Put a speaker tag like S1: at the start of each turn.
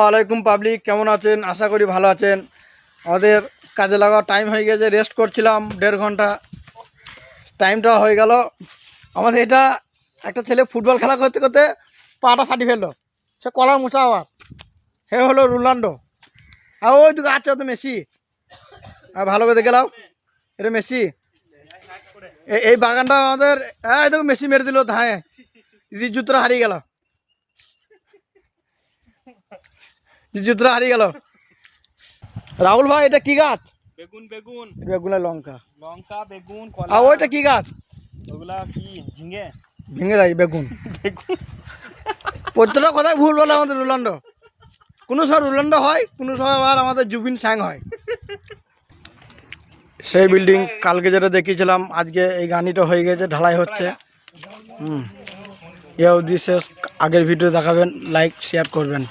S1: ওয়ালাইকুম পাবলিক, কেমন আছেন? আশা করি ভালো আছেন। আমাদের কাজে লাগা টাইম হয়ে গেছে, রেস্ট করছিলাম 1.5 ঘন্টা, টাইমটা হয়ে গেল। আমাদের এটা একটা ছেলে ফুটবল খেলা করতে করতে পাটা ফাটি ফেললো, সে কলার মোছা। আবার হে হলো রোনাল্ডো, আর ওই দিকে আচ্ছা তো মেসি। আর ভালো করে দেখে নাও, এটা মেসি। এই বাগানটা আমাদের, এই দেখো মেসি মেরে দিল, হ্যাঁ জুতরা হারিয়ে গেল, জুতরা হারিয়ে গেল। রাহুল ভাই, এটা কি গাছ?
S2: বেগুন বেগুন
S1: বেগুনা লঙ্কা,
S2: লঙ্কা বেগুন
S1: আর
S2: কলা।
S1: ওইটা কি গাছ?
S2: ওগুলা কি ঝিঙে?
S1: ভিঙেরাই বেগুন।
S2: বেগুন
S1: প্রত্যেকটা কথাই ভুল বলে আমাদের রোনাল্ডো। কোনো সময় রোনাল্ডো হয়, কোনো সময় আবার আমাদের জুবিন স্যাং হয়। সেই বিল্ডিং কালকে যেটা দেখিয়েছিলাম, আজকে এই গানিটা হয়ে গেছে, ঢালাই হচ্ছে। এ অবধি শেষ। আগের ভিডিও দেখাবেন, লাইক শেয়ার করবেন।